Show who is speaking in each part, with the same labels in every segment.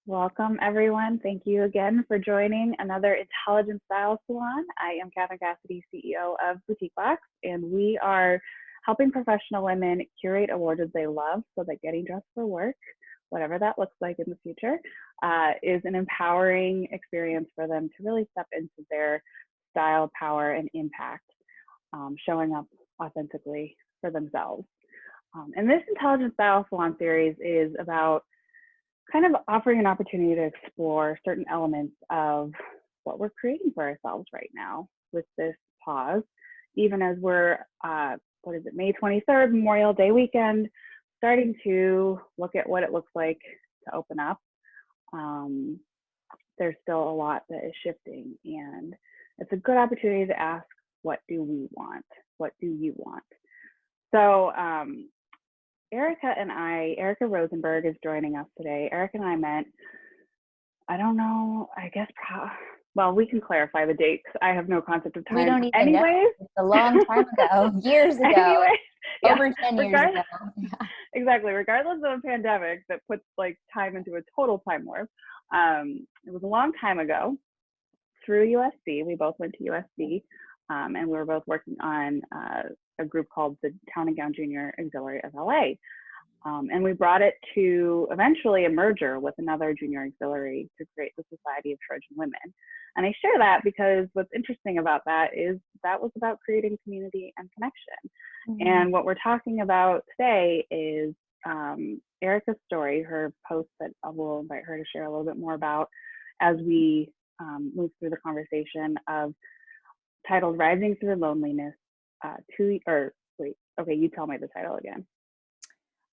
Speaker 1: Welcome, everyone. Thank you again for joining another Intelligent Style Salon. I am Catherine Cassidy, CEO of Boutique Box, and we are helping professional women curate a wardrobe they love so that getting dressed for work, whatever that looks like in the future, is an empowering experience for them to really step into their style, power, and impact, showing up authentically for themselves. And this Intelligent Style Salon series is about kind of offering an opportunity to explore certain elements of what we're creating for ourselves right now with this pause, even as we're, May 23rd, Memorial Day weekend, starting to look at what it looks like to open up. There's still a lot that is shifting, and it's a good opportunity to ask, what do we want? What do you want? So, Erika Rosenberg is joining us today. Erika and I met, we can clarify the date because I have no concept of time.
Speaker 2: We don't even know. It's a long time ago, years ago, over 10 years ago.
Speaker 1: Exactly, regardless of a pandemic that puts time into a total time warp. It was a long time ago through USC. We both went to USC, and we were both working on a group called the Town and Gown Junior Auxiliary of LA. And we brought it to eventually a merger with another junior auxiliary to create the Society of Trojan Women. And I share that because what's interesting about that is that was about creating community and connection. Mm-hmm. And what we're talking about today is Erika's story, her post that I will invite her to share a little bit more about as we move through the conversation of titled Rising Through Loneliness. You tell me the title again.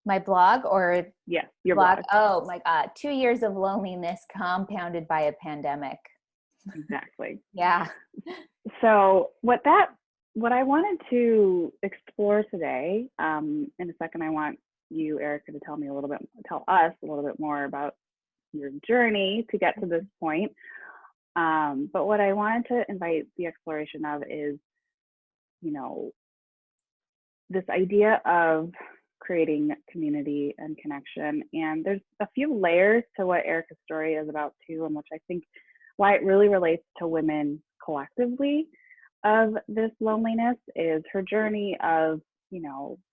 Speaker 2: My blog or?
Speaker 1: Yes, your blog.
Speaker 2: Oh my God. 2 years of loneliness compounded by a pandemic.
Speaker 1: Exactly.
Speaker 2: Yeah.
Speaker 1: So what I wanted to explore today, in a second, I want you, Erika, to tell us a little bit more about your journey to get to this point. But what I wanted to invite the exploration of is, this idea of creating community and connection. And there's a few layers to what Erika's story is about too, and which I think why it really relates to women collectively of this loneliness is her journey of,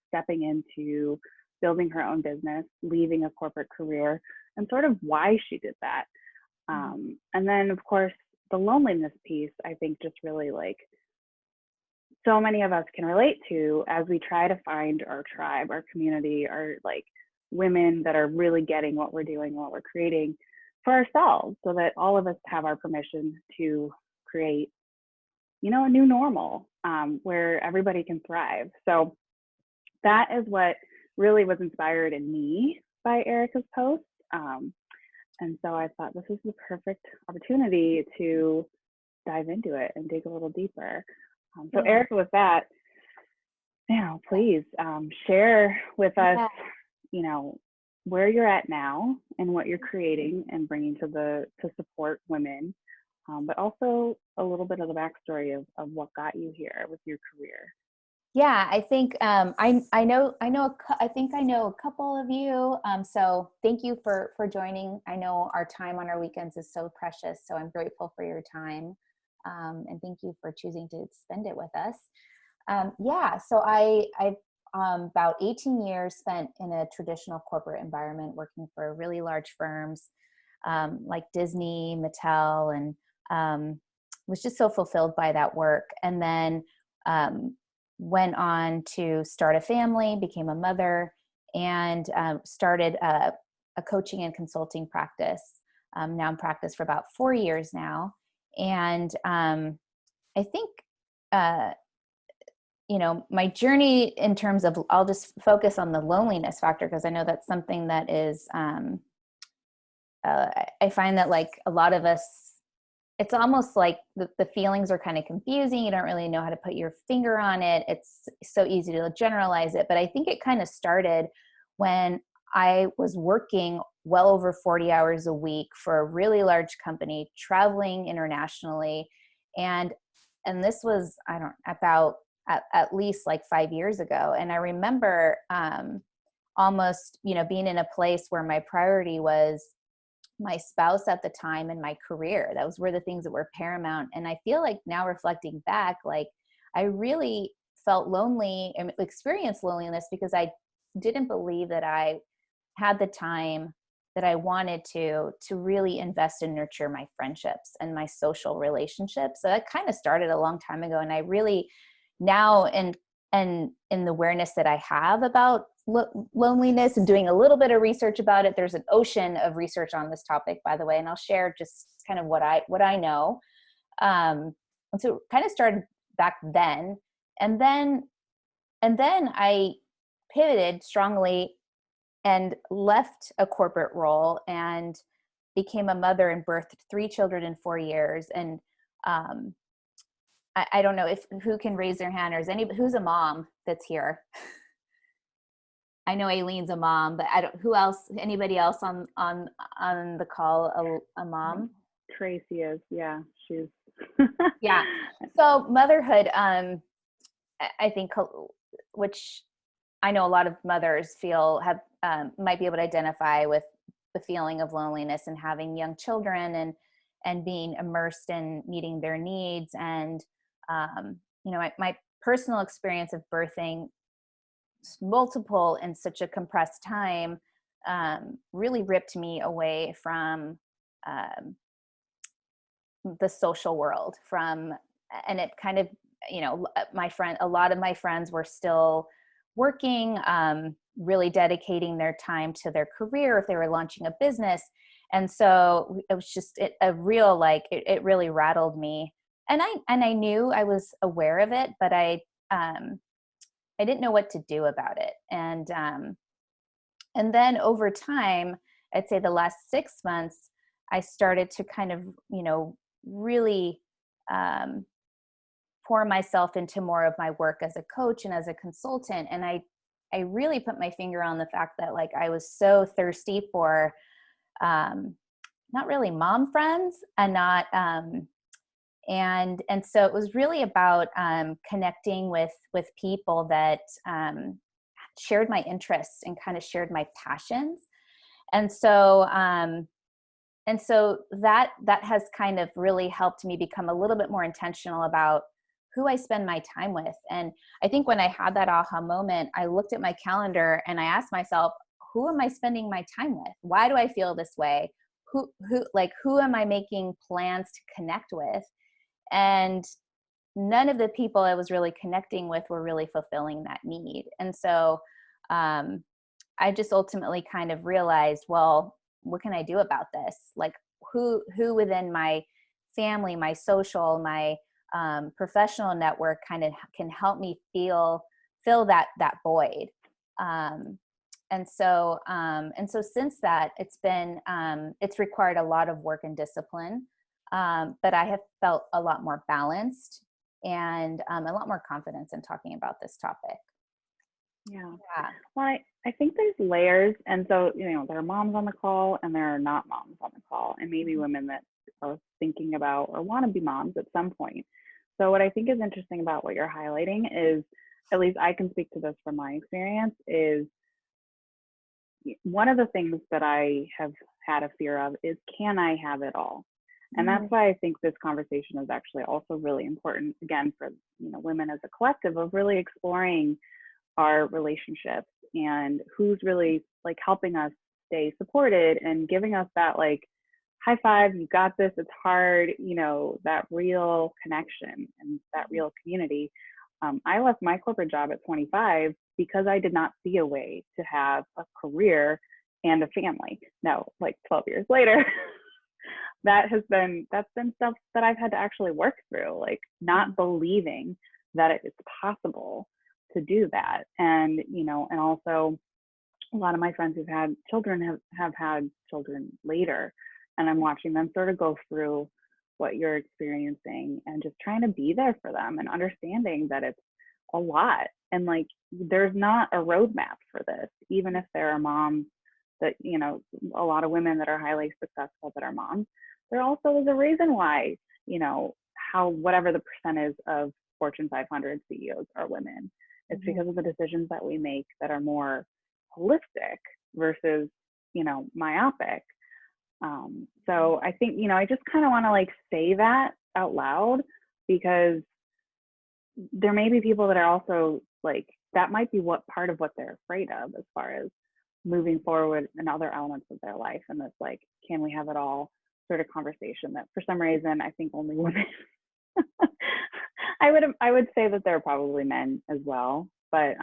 Speaker 1: stepping into building her own business, leaving a corporate career, and sort of why she did that. And then of course, the loneliness piece, I think just really so many of us can relate to as we try to find our tribe, our community, our women that are really getting what we're doing, what we're creating for ourselves, so that all of us have our permission to create, a new normal where everybody can thrive. So that is what really was inspired in me by Erika's post. And so I thought this is the perfect opportunity to dive into it and dig a little deeper. So Erika, with that, please share with us, where you're at now and what you're creating and bringing to support women, but also a little bit of the backstory of what got you here with your career.
Speaker 2: Yeah, I think I think I know a couple of you. So thank you for joining. I know our time on our weekends is so precious, so I'm grateful for your time. And thank you for choosing to spend it with us. So I've about 18 years spent in a traditional corporate environment, working for really large firms like Disney, Mattel, and was just so fulfilled by that work. And then went on to start a family, became a mother, and started a coaching and consulting practice. Now in practice for about 4 years now. And I think, my journey in terms of, I'll just focus on the loneliness factor, because I know that's something that is, I find that a lot of us, it's almost like the feelings are kind of confusing. You don't really know how to put your finger on it. It's so easy to generalize it. But I think it kind of started when I was working well over 40 hours a week for a really large company, traveling internationally. And this was, about at least 5 years ago. And I remember almost, being in a place where my priority was my spouse at the time and my career. Those were the things that were paramount. And I feel like now reflecting back, like I really felt lonely and experienced loneliness because I didn't believe that I had the time that I wanted to really invest and nurture my friendships and my social relationships. So that kind of started a long time ago. And I really now, and in the awareness that I have about loneliness and doing a little bit of research about it, there's an ocean of research on this topic, by the way, and I'll share just kind of what I know. And so it kind of started back then, and then I pivoted strongly and left a corporate role and became a mother and birthed 3 children in 4 years. And I don't know if who can raise their hand, or is anybody who's a mom that's here. I know Aileen's a mom, but I don't. Who else? Anybody else on the call? A mom?
Speaker 1: Tracy is. Yeah, she's.
Speaker 2: Yeah. So motherhood. I think, which I know a lot of mothers might be able to identify with the feeling of loneliness and having young children and being immersed in meeting their needs. And my personal experience of birthing multiple in such a compressed time really ripped me away from the social world, and it kind of, a lot of my friends were still working, really dedicating their time to their career if they were launching a business. And so it was just a real, it really rattled me. And I knew, I was aware of it, but I didn't know what to do about it. And then over time, I'd say the last 6 months, I started to kind of, really pour myself into more of my work as a coach and as a consultant. And I really put my finger on the fact that I was so thirsty for not really mom friends, and not and so it was really about connecting with people that shared my interests and kind of shared my passions. And so that has kind of really helped me become a little bit more intentional about who I spend my time with. And I think when I had that aha moment, I looked at my calendar and I asked myself, who am I spending my time with? Why do I feel this way? Who am I making plans to connect with? And none of the people I was really connecting with were really fulfilling that need. And so I just ultimately kind of realized, well, what can I do about this? Who within my family, my social, my professional network kind of can help me fill that void. And so since that, it's required a lot of work and discipline, but I have felt a lot more balanced and a lot more confidence in talking about this topic.
Speaker 1: Yeah. Well, I think there's layers. And so, there are moms on the call and there are not moms on the call, and maybe women that are thinking about or want to be moms at some point. So what I think is interesting about what you're highlighting is, at least I can speak to this from my experience, is one of the things that I have had a fear of is, can I have it all? And that's why I think this conversation is actually also really important, again, for women as a collective, of really exploring our relationships and who's really helping us stay supported and giving us that high five, you got this, it's hard, that real connection and that real community. I left my corporate job at 25 because I did not see a way to have a career and a family. Now, 12 years later, that's been stuff that I've had to actually work through, not believing that it's possible to do that. And, and also a lot of my friends who've had children have had children later, and I'm watching them sort of go through what you're experiencing and just trying to be there for them and understanding that it's a lot. And there's not a roadmap for this, even if there are moms that, a lot of women that are highly successful that are moms. There also is a reason why, how whatever the percent is of Fortune 500 CEOs are women. It's because of the decisions that we make that are more holistic versus, myopic. So I think, I just kind of want to like say that out loud, because there may be people that are also like, that might be what part of what they're afraid of as far as moving forward in other elements of their life. And it's like, can we have it all sort of conversation that for some reason, I think only women, I would say that there are probably men as well, but,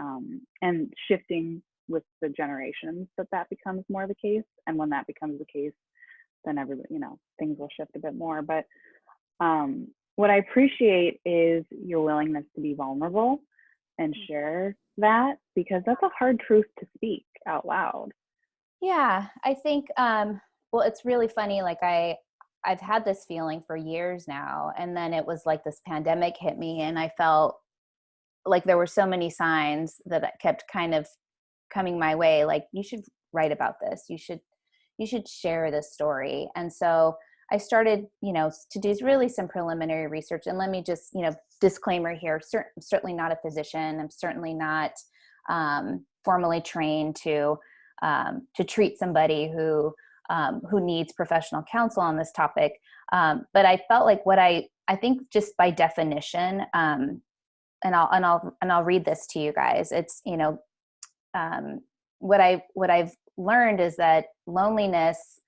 Speaker 1: and shifting with the generations that becomes more the case. And when that becomes the case, then everybody, things will shift a bit more. But what I appreciate is your willingness to be vulnerable and share that, because that's a hard truth to speak out loud.
Speaker 2: Yeah, I think, well, it's really funny. Like I've had this feeling for years now. And then it was like this pandemic hit me, and I felt like there were so many signs that kept kind of coming my way. Like, you should write about this. You should share this story. And so I started, to do really some preliminary research. And let me just, disclaimer here, certainly not a physician. I'm certainly not formally trained to treat somebody who needs professional counsel on this topic. But I felt like what I think just by definition, and I'll read this to you guys. It's, what I've learned is that loneliness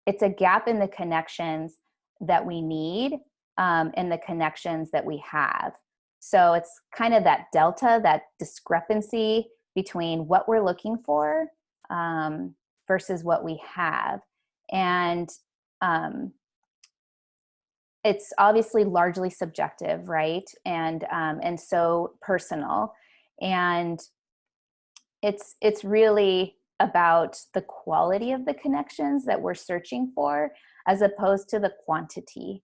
Speaker 2: it's a gap in the connections that we need, and the connections that we have. So it's kind of that delta, that discrepancy between what we're looking for, versus what we have. And it's obviously largely subjective, right? And so personal. And it's really about the quality of the connections that we're searching for, as opposed to the quantity.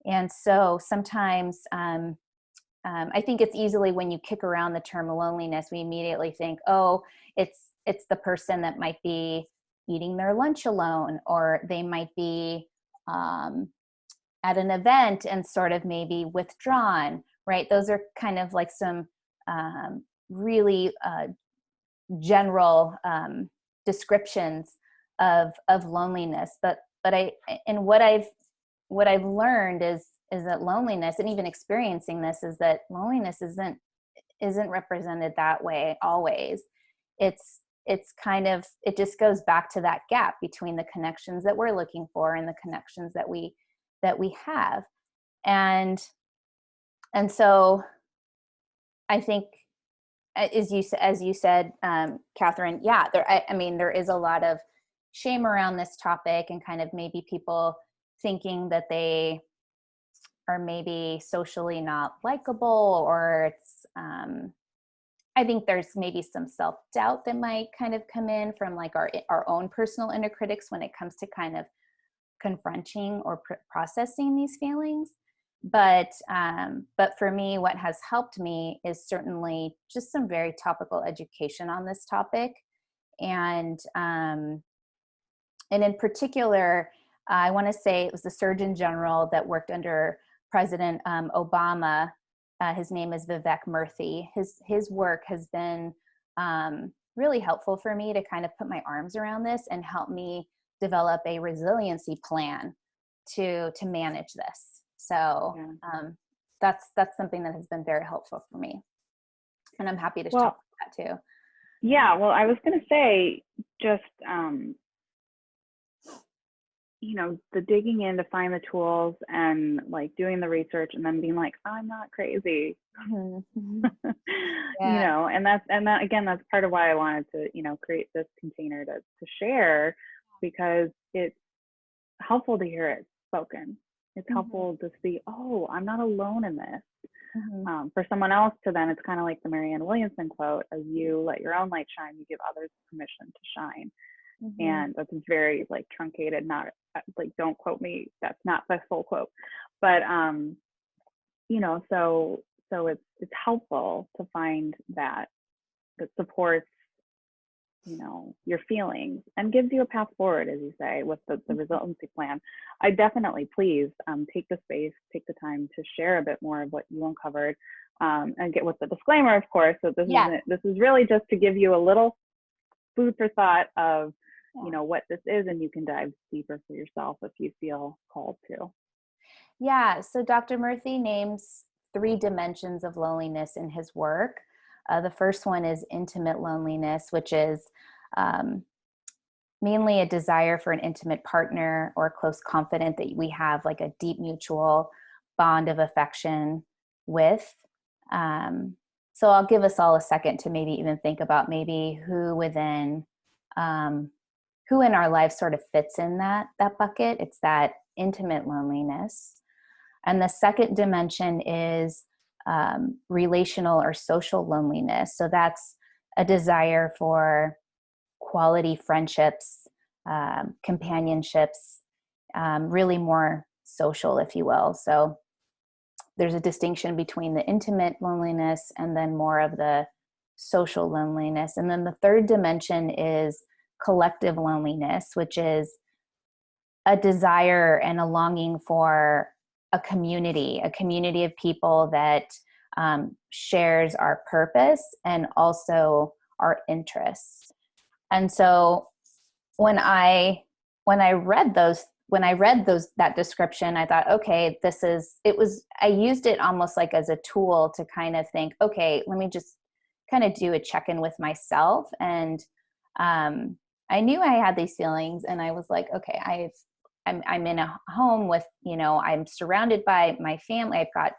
Speaker 2: And so sometimes I think it's easily, when you kick around the term loneliness, we immediately think, oh, it's the person that might be eating their lunch alone, or they might be at an event and sort of maybe withdrawn, right? Those are kind of like some really general descriptions of loneliness. But what I've learned is that loneliness, and even experiencing this, is that loneliness isn't represented that way always. It's kind of, it just goes back to that gap between the connections that we're looking for and the connections that we have. And so I think, as you said, Catherine, yeah, there is a lot of shame around this topic, and kind of maybe people thinking that they are maybe socially not likable, or it's, I think there's maybe some self-doubt that might kind of come in from like our own personal inner critics when it comes to kind of confronting or processing these feelings. But for me, what has helped me is certainly just some very topical education on this topic. And in particular, I want to say it was the Surgeon General that worked under President Obama. His name is Vivek Murthy. His work has been really helpful for me to kind of put my arms around this and help me develop a resiliency plan to manage this. So that's something that has been very helpful for me. And I'm happy to talk about that too.
Speaker 1: Yeah, well, I was going to say, just, the digging in to find the tools and like doing the research, and then being like, I'm not crazy.
Speaker 2: Mm-hmm.
Speaker 1: And that again, that's part of why I wanted to, create this container to share, because it's helpful to hear it spoken. It's helpful to see, oh, I'm not alone in this. For someone else to then, it's kind of like the Marianne Williamson quote, as you let your own light shine, you give others permission to shine. And that's very like truncated, not like, don't quote me, that's not the full quote, but so it's helpful to find that supports your feelings and gives you a path forward, as you say, with the resiliency plan. I definitely, please take the space, take the time to share a bit more of what you uncovered, and get with the disclaimer, of course, that this is really just to give you a little food for thought of, you know, what this is, and you can dive deeper for yourself if you feel called to.
Speaker 2: Yeah. So Dr. Murthy names 3 dimensions of loneliness in his work. The first one is intimate loneliness, which is um, mainly a desire for an intimate partner or a close confidant that we have like a deep mutual bond of affection with. Um, so I'll give us all a second to maybe even think about maybe um, who in our life sort of fits in that bucket. It's that intimate loneliness. And the second dimension is relational or social loneliness. So that's a desire for quality friendships, companionships, really more social, if you will. So there's a distinction between the intimate loneliness and then more of the social loneliness. And then the third dimension is collective loneliness, which is a desire and a longing for a community of people that shares our purpose and also our interests. And so when I read that description, I thought, okay, I used it almost like as a tool to kind of think, okay, let me just kind of do a check-in with myself. And I knew I had these feelings, and I was like, okay, I'm in a home with, I'm surrounded by my family. I've got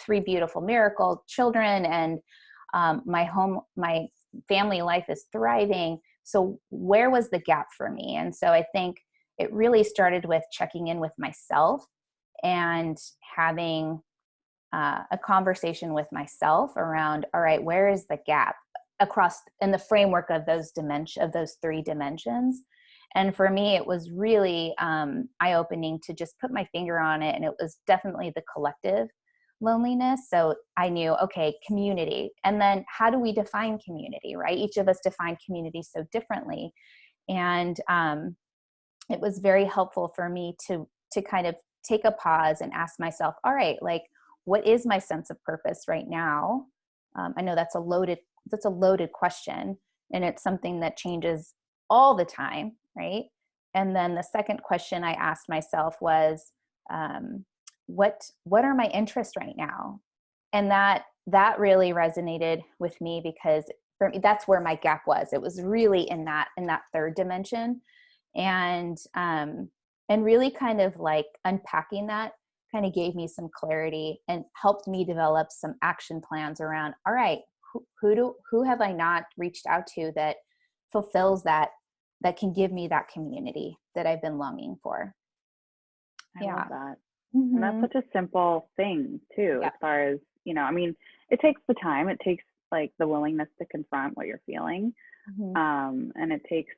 Speaker 2: 3 beautiful miracle children, and my family life is thriving. So where was the gap for me? And so I think it really started with checking in with myself and having a conversation with myself around, all right, where is the gap across in the framework of those 3 dimensions? And for me, it was really eye-opening to just put my finger on it. And it was definitely the collective loneliness. So I knew, okay, community. And then how do we define community, right? Each of us define community so differently. And it was very helpful for me to kind of take a pause and ask myself, all right, like, what is my sense of purpose right now? I know that's a loaded question, and it's something that changes all the time, right? And then the second question I asked myself was, what are my interests right now? And that really resonated with me, because for me, that's where my gap was. It was really in that third dimension, and really kind of like unpacking that kind of gave me some clarity and helped me develop some action plans around, all right, who have I not reached out to that fulfills that can give me that community that I've been longing for.
Speaker 1: I love that. Mm-hmm. And that's such a simple thing too, as far as, I mean, it takes the time, it takes like the willingness to confront what you're feeling. Mm-hmm. And it takes,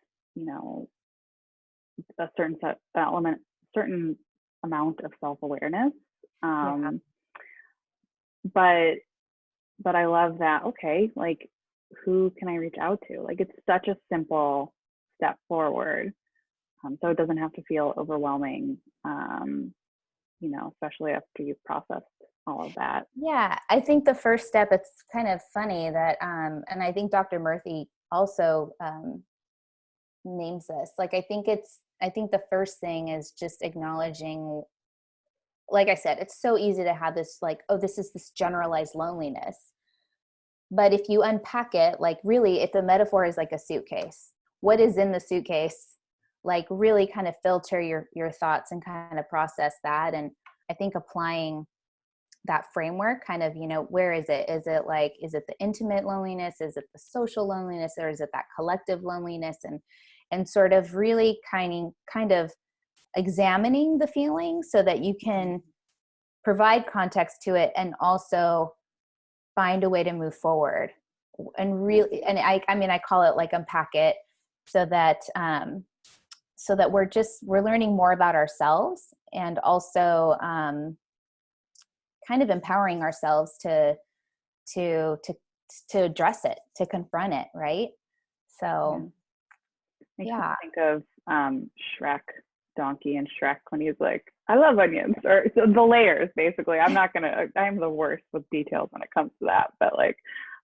Speaker 1: a certain amount of self-awareness. But I love that. Okay, like, who can I reach out to? Like, it's such a simple step forward. So it doesn't have to feel overwhelming, especially after you've processed all of that.
Speaker 2: Yeah, I think the first step, it's kind of funny that, and I think Dr. Murthy also names this. Like, I think the first thing is just acknowledging, like I said, it's so easy to have this like, oh, this is this generalized loneliness. But if you unpack it, like, really, if the metaphor is like a suitcase, what is in the suitcase? Like, really kind of filter your thoughts and kind of process that. And I think applying that framework, kind of, where is it? Is it the intimate loneliness? Is it the social loneliness? Or is it that collective loneliness? And sort of really kind of examining the feelings so that you can provide context to it and also find a way to move forward. And really, and I call it like unpack it, so that we're learning more about ourselves, and also kind of empowering ourselves to address it, to confront it, right? So
Speaker 1: makes me think of Shrek, Donkey and Shrek, when he's like, I love onions, or so the layers, basically. I'm the worst with details when it comes to that, but like,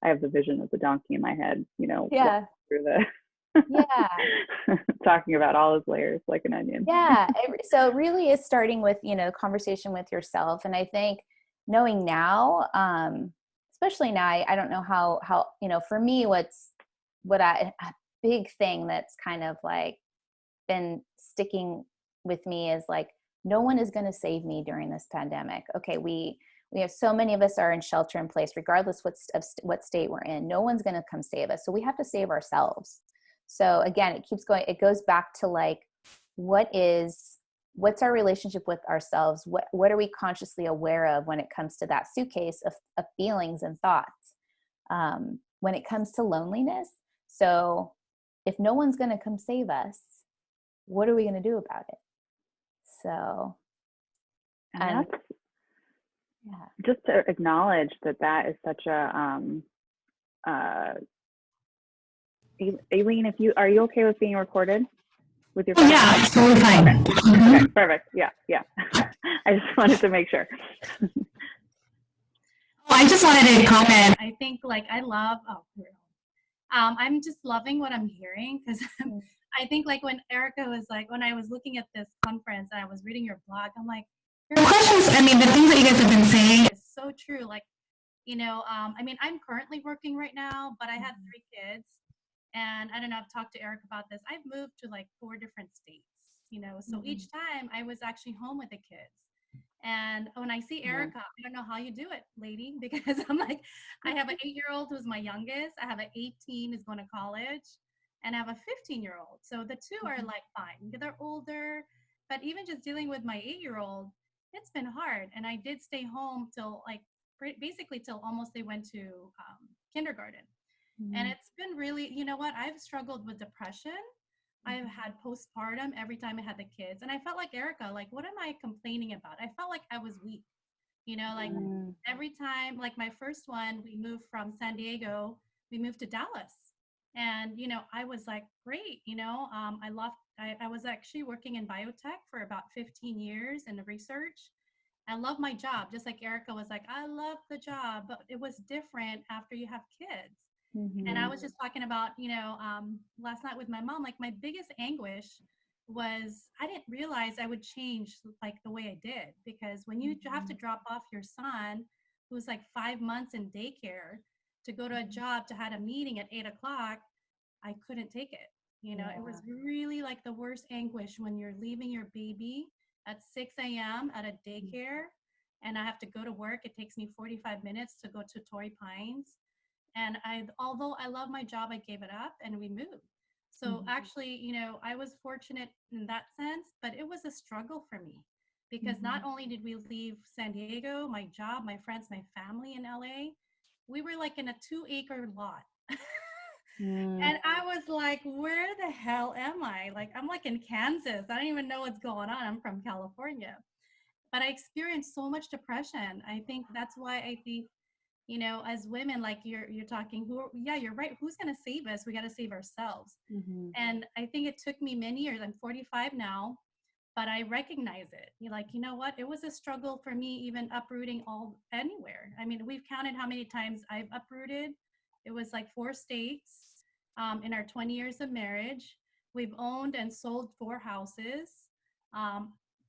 Speaker 1: I have the vision of the donkey in my head, through
Speaker 2: Yeah.
Speaker 1: Talking about all his layers like an onion.
Speaker 2: Yeah. So it really is starting with, conversation with yourself. And I think knowing now, especially now, I don't know how, for me, a big thing that's kind of like been sticking with me is like, no one is going to save me during this pandemic. Okay. We have so many of us are in shelter in place, regardless what state we're in. No one's going to come save us. So we have to save ourselves. So again, it keeps going. It goes back to like, what's our relationship with ourselves? What are we consciously aware of when it comes to that suitcase of feelings and thoughts? When it comes to loneliness. So if no one's going to come save us, what are we going to do about it? So,
Speaker 1: and that's, just to acknowledge that is such a, Aileen, are you okay with being recorded with your phone?
Speaker 3: Yeah, it's totally fine.
Speaker 1: Okay. Okay, perfect. Yeah. I just wanted to make sure.
Speaker 3: I just wanted to comment.
Speaker 4: I think like I'm just loving what I'm hearing, because I think like when Erika was like, when I was looking at this conference and I was reading your blog, I'm like,
Speaker 3: The questions, the things that you guys have been saying.
Speaker 4: is so true. Like, I'm currently working right now, but I had 3 kids. And I don't know, I've talked to Erika about this. I've moved to like 4 different states, so each time I was actually home with the kids. And when I see Erika, I don't know how you do it, lady, because I'm like, I have an 8-year-old who's my youngest. I have an 18 who's going to college, and I have a 15-year-old. So the 2 are like fine. They're older, but even just dealing with my 8-year-old, it's been hard. And I did stay home till like basically till almost they went to kindergarten. And it's been really, I've struggled with depression. I've had postpartum every time I had the kids. And I felt like, Erika, like, what am I complaining about? I felt like I was weak, every time, like my first one, we moved from San Diego, we moved to Dallas. And, I was like, great, I was actually working in biotech for about 15 years in research. I love my job. Just like Erika was like, I love the job, but it was different after you have kids. And I was just talking about, last night with my mom, like my biggest anguish was I didn't realize I would change like the way I did, because when you have to drop off your son, who's like 5 months in daycare, to go to a job, to have a meeting at 8:00, I couldn't take it. It was really like the worst anguish when you're leaving your baby at 6 a.m. at a daycare, and I have to go to work. It takes me 45 minutes to go to Torrey Pines. And although I love my job, I gave it up and we moved. So actually, I was fortunate in that sense, but it was a struggle for me, because not only did we leave San Diego, my job, my friends, my family in LA, we were like in a 2-acre lot. And I was like, where the hell am I? Like, I'm like in Kansas. I don't even know what's going on. I'm from California. But I experienced so much depression. I think that's why I think, as women, like you're talking, you're right. Who's going to save us? We got to save ourselves. And I think it took me many years. I'm 45 now, but I recognize it. You're like, you know what? It was a struggle for me, even uprooting anywhere. We've counted how many times I've uprooted. It was like 4 states in our 20 years of marriage. We've owned and sold 4 houses.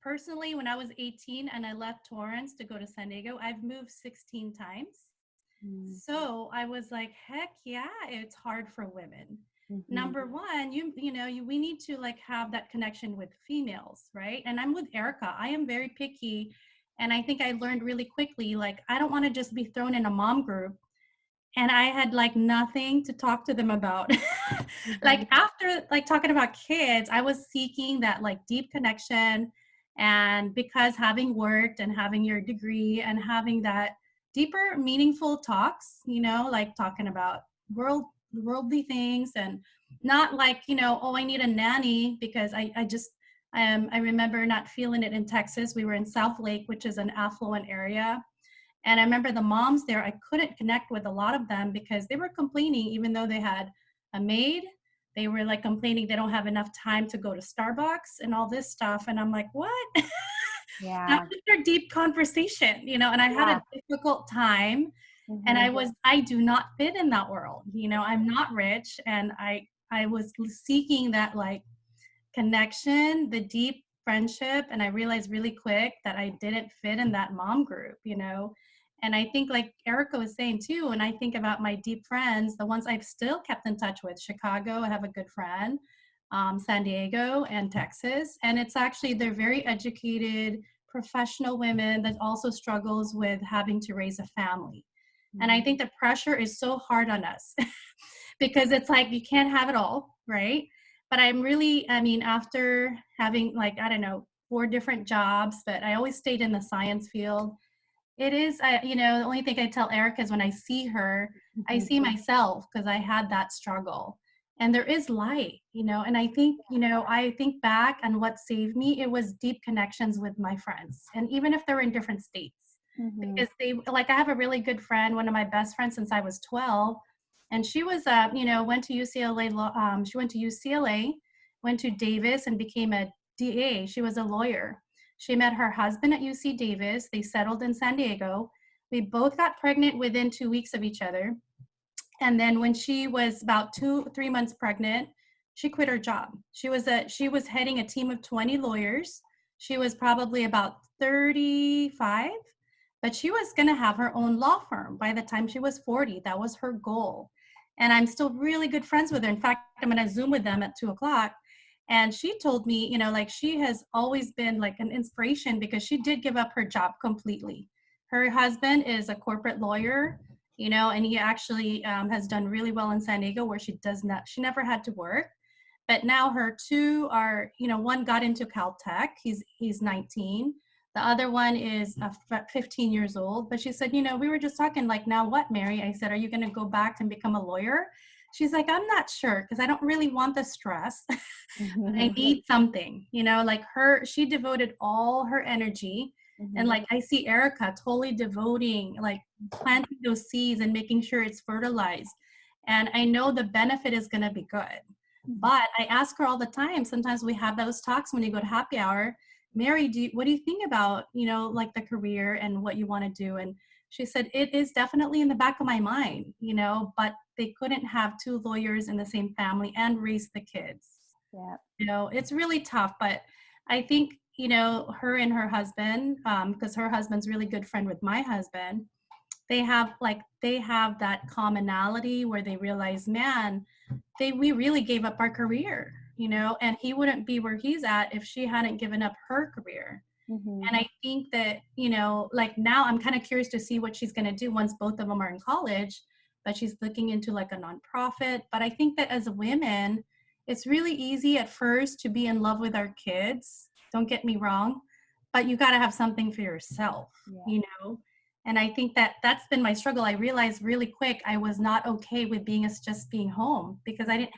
Speaker 4: Personally, when I was 18 and I left Torrance to go to San Diego, I've moved 16 times. So I was like, heck yeah, it's hard for women. Number one, we need to like have that connection with females, right? And I'm with Erika. I am very picky. And I think I learned really quickly, like, I don't want to just be thrown in a mom group. And I had like nothing to talk to them about. Like after like talking about kids, I was seeking that like deep connection. And because having worked and having your degree and having that deeper, meaningful talks, like talking about worldly things, and not like, I need a nanny, because I remember not feeling it in Texas. We were in South Lake, which is an affluent area. And I remember the moms there, I couldn't connect with a lot of them because they were complaining, even though they had a maid, they were like complaining they don't have enough time to go to Starbucks and all this stuff. And I'm like, what?
Speaker 2: Yeah.
Speaker 4: That was their deep conversation, and I had a difficult time. And I do not fit in that world. I'm not rich, and I I was seeking that like connection, the deep friendship, and I realized really quick that I didn't fit in that mom group, you know. And I think like Erika was saying too, when I think about my deep friends, the ones I've still kept in touch with, Chicago, I have a good friend, San Diego and Texas. And it's actually, they're very educated, professional women that also struggles with having to raise a family. And I think the pressure is so hard on us because it's like you can't have it all, right? But I'm really, I mean, after having like, I don't know, 4 different jobs, but I always stayed in the science field. It is, you know, the only thing I tell Erica is when I see her, I see myself because I had that struggle. And there is light, you know, and I think, you know, I think back on what saved me, it was deep connections with my friends. And even if they're in different states, because they, like, I have a really good friend, one of my best friends since I was 12, and she was, you know, went to UCLA, she went to UCLA, went to Davis and became a DA. She was a lawyer. She met her husband at UC Davis. They settled in San Diego. We both got pregnant within 2 weeks of each other. And then when she was about 3 months pregnant, she quit her job. She was heading a team of 20 lawyers. She was probably about 35, but she was going to have her own law firm by the time she was 40. That was her goal. And I'm still really good friends with her. In fact, I'm going to Zoom with them at 2:00. And she told me, you know, like she has always been like an inspiration because she did give up her job completely. Her husband is a corporate lawyer, you know, and he actually has done really well in San Diego where she never had to work. But now her 2 are, you know, one got into Caltech, he's 19. The other one is 15 years old. But she said, you know, we were just talking like, now what, Mary? I said, are you going to go back and become a lawyer? She's like, I'm not sure because I don't really want the stress. But I need something, you know, like she devoted all her energy. And like I see Erika totally devoting, like planting those seeds and making sure it's fertilized. And I know the benefit is going to be good. But I ask her all the time, sometimes we have those talks when you go to happy hour, Mary, what do you think about, you know, like the career and what you want to do? And she said, it is definitely in the back of my mind, you know, but they couldn't have 2 lawyers in the same family and raise the kids.
Speaker 2: Yeah.
Speaker 4: You know, it's really tough, but I think, you know, her and her husband, because her husband's really good friend with my husband, they have that commonality where they realize, man, we really gave up our career, you know, and he wouldn't be where he's at if she hadn't given up her career. And I think that, you know, like now I'm kind of curious to see what she's going to do once both of them are in college, but she's looking into like a nonprofit. But I think that as women, it's really easy at first to be in love with our kids. Don't get me wrong, but you got to have something for yourself, you know? And I think that that's been my struggle. I realized really quick, I was not okay with just being home because I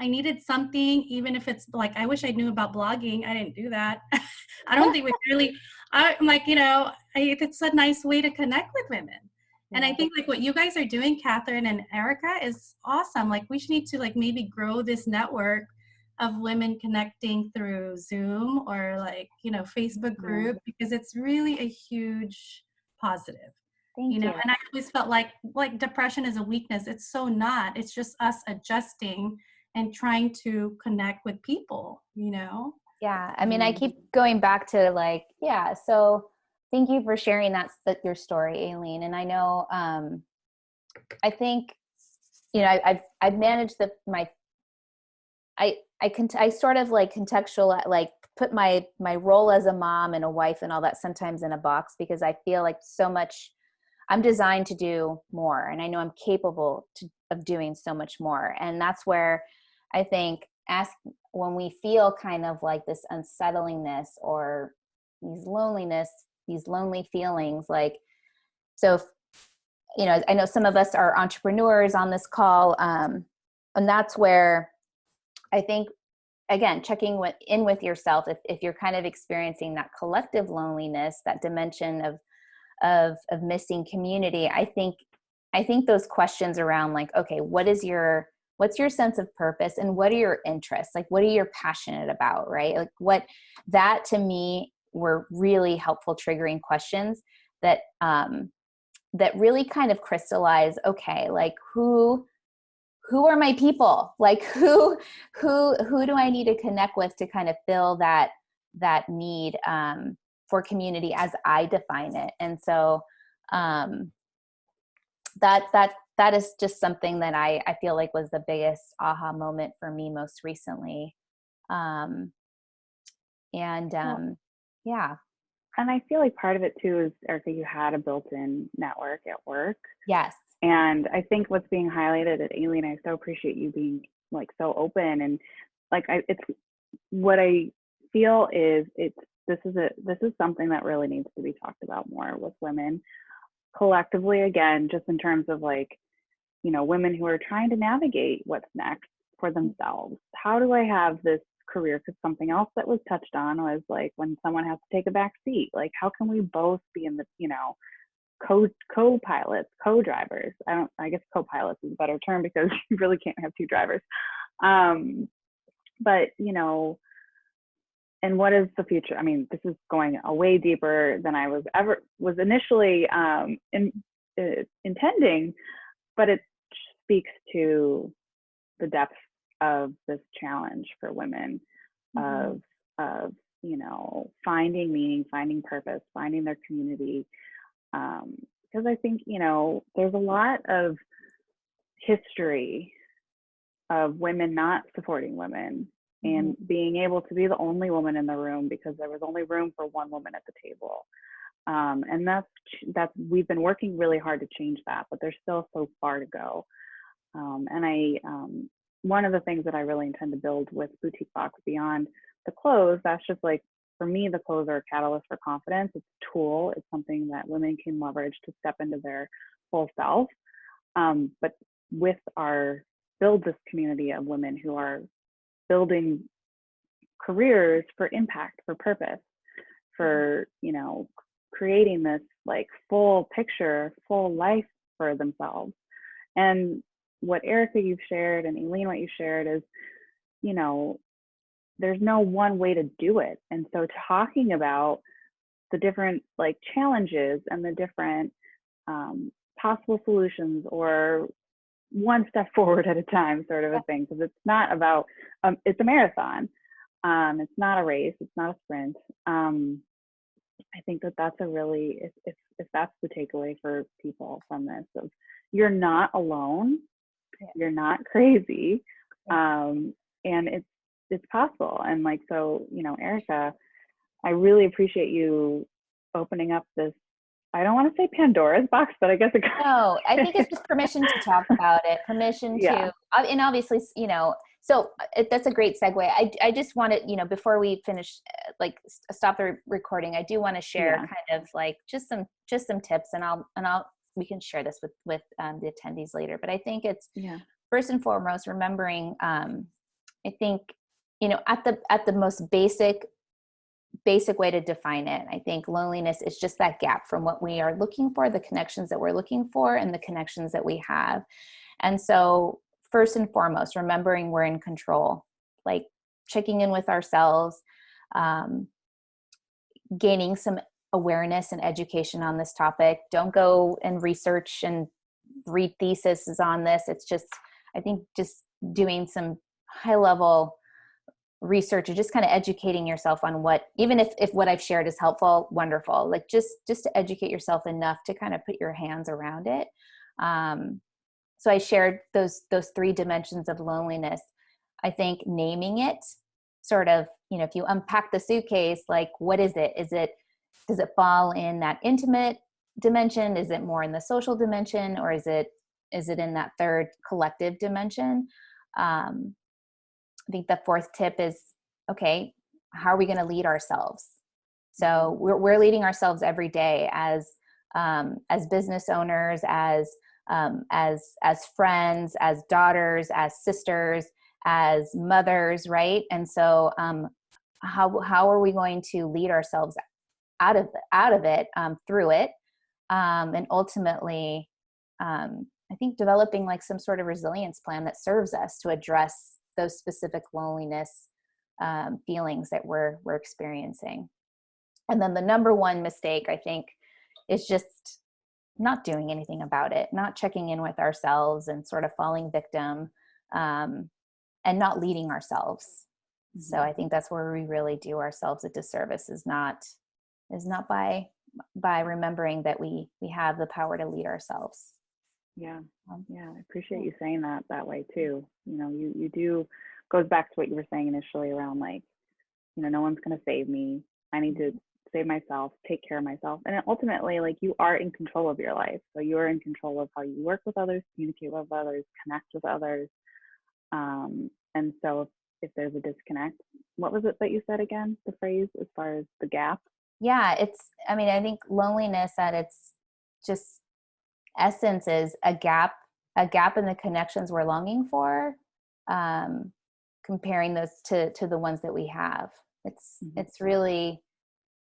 Speaker 4: needed something, even if it's like, I wish I knew about blogging. I didn't do that. I don't think I'm like, you know, it's a nice way to connect with women. And I think like what you guys are doing, Catherine and Erika, is awesome. Like we should need to like maybe grow this network of women connecting through Zoom or like, you know, Facebook group, because it's really a huge positive.
Speaker 2: Thank you.
Speaker 4: And I always felt like depression is a weakness. It's so not. It's just us adjusting and trying to connect with people, you know?
Speaker 2: Yeah. I mean, I keep going back to like, yeah. So thank you for sharing your story, Aileen. And I know, I think, you know, I've managed I sort of like contextual, like put my role as a mom and a wife and all that sometimes in a box because I feel like so much I'm designed to do more. And I know I'm capable of doing so much more. And that's where I think when we feel kind of like this unsettlingness or these lonely feelings, like, so, you know, I know some of us are entrepreneurs on this call. And that's where I think, again, checking in with yourself, if you're kind of experiencing that collective loneliness, that dimension of missing community, I think those questions around like, okay, what's your sense of purpose and what are your interests? Like, what are you passionate about, right? Like that to me were really helpful triggering questions that really kind of crystallize, okay, like who who are my people? Like who do I need to connect with to kind of fill that need for community as I define it? And so that is just something that I feel like was the biggest aha moment for me most recently. Yeah.
Speaker 1: And I feel like part of it too is, Erika, you had a built-in network at work.
Speaker 2: Yes.
Speaker 1: And I think what's being highlighted at Aileen, I so appreciate you being like so open, and like it's what I feel is this is something that really needs to be talked about more with women collectively, again, just in terms of like, you know, women who are trying to navigate what's next for themselves. How do I have this career? Because something else that was touched on was like when someone has to take a back seat, like how can we both be in the, you know, co-pilots, co-drivers. I guess co-pilots is a better term because you really can't have two drivers. But, you know, and what is the future? I mean, this is going a way deeper than I was initially intending, but it speaks to the depth of this challenge for women of, you know, finding meaning, finding purpose, finding their community. Because I think, you know, there's a lot of history of women not supporting women and being able to be the only woman in the room because there was only room for one woman at the table. And that's we've been working really hard to change that, but there's still so far to go. And one of the things that I really intend to build with Boutique Box beyond the clothes, that's just like, for me, the clothes are a catalyst for confidence. It's a tool. It's something that women can leverage to step into their full self. But with build this community of women who are building careers for impact, for purpose, for, you know, creating this like full picture, full life for themselves. And what Erika, you've shared, and Aileen, what you shared is, you know, there's no one way to do it. And so talking about the different like challenges and the different possible solutions, or one step forward at a time sort of a thing, because it's not about, it's a marathon. It's not a race, it's not a sprint. I think that that's a really, if that's the takeaway for people from this, of you're not alone, you're not crazy, and it's possible. And like, so, you know, Erika, I really appreciate you opening up this, I don't want to say Pandora's box, but I guess it
Speaker 2: No, I think it's just permission to talk about it, permission to, and obviously, you know, so that's a great segue. I just wanted, you know, before we finish, like stop the recording, I do want to share kind of like just some tips, and we can share this with the attendees later. But I think it's first and foremost remembering. I think, you know, at the most basic way to define it, I think loneliness is just that gap from what we are looking for, the connections that we're looking for, and the connections that we have. And so first and foremost, remembering we're in control, like checking in with ourselves, gaining some awareness and education on this topic. Don't go and research and read theses on this. It's just, I think just doing some high level research and just kind of educating yourself on what, even if what I've shared is helpful, wonderful. Like just to educate yourself enough to kind of put your hands around it. So I shared those three dimensions of loneliness. I think naming it, sort of, you know, if you unpack the suitcase, like what is it? Does it fall in that intimate dimension? Is it more in the social dimension, or is it in that third collective dimension? I think the fourth tip is, okay, how are we going to lead ourselves? So we're leading ourselves every day as business owners, as friends, as daughters, as sisters, as mothers, right? And so how are we going to lead ourselves out of it, through it, and ultimately, I think developing like some sort of resilience plan that serves us to address those specific loneliness feelings that we're experiencing. And then the number one mistake, I think, is just not doing anything about it, not checking in with ourselves and sort of falling victim, and not leading ourselves. So I think that's where we really do ourselves a disservice, is not by remembering that we have the power to lead ourselves.
Speaker 1: Yeah. I appreciate you saying that way too. You do, goes back to what you were saying initially around like, no one's going to save me. I need to save myself, take care of myself. And ultimately, like, you are in control of your life. So you are in control of how you work with others, communicate with others, connect with others. And so if there's a disconnect, what was it that you said again, the phrase as far as the gap?
Speaker 2: Yeah, I think loneliness at its just essence is a gap in the connections we're longing for, comparing those to the ones that we have. It's really,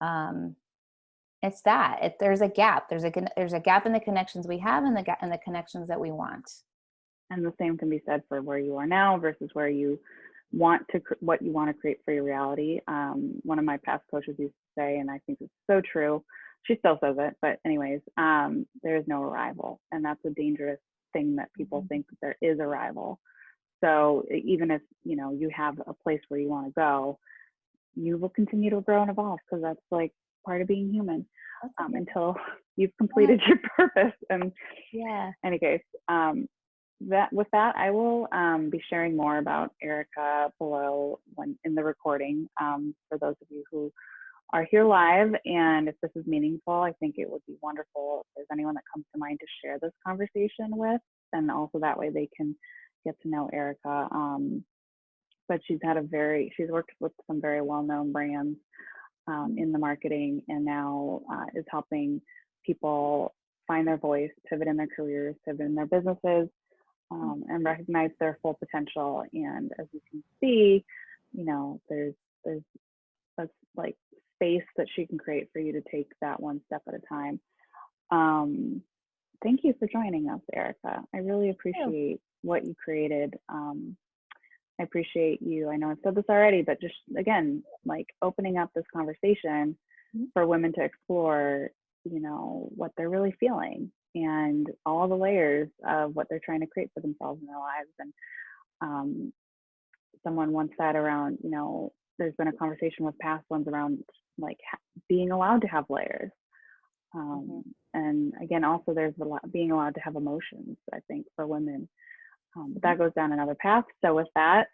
Speaker 2: it's that there's a gap. There's a gap in the connections we have and the connections that we want.
Speaker 1: And the same can be said for where you are now versus where you want to, what you want to create for your reality. One of my past coaches used to say, and I think it's so true, she still says it, but anyways, there is no arrival. And that's a dangerous thing, that people think that there is arrival. So even if, you have a place where you want to go, you will continue to grow and evolve, because that's like part of being human, until you've completed your purpose. And any case, with that, I will be sharing more about Erika below in the recording, for those of you who are here live. And if this is meaningful, I think it would be wonderful if there's anyone that comes to mind to share this conversation with, and also that way they can get to know Erika. But she's worked with some very well-known brands in the marketing, and now is helping people find their voice, pivot in their careers, pivot in their businesses, and recognize their full potential. And as you can see, there's a like space that she can create for you to take that one step at a time. Thank you for joining us, Erika. I really appreciate what you created. I appreciate you. I know I've said this already, but just again, like, opening up this conversation for women to explore, what they're really feeling and all the layers of what they're trying to create for themselves in their lives. And someone once said around, there's been a conversation with past ones around like being allowed to have layers. And again, also there's being allowed to have emotions, I think, for women. But that goes down another path. So with that,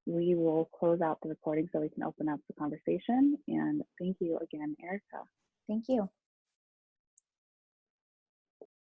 Speaker 1: we will close out the recording so we can open up the conversation. And thank you again, Erika.
Speaker 2: Thank you.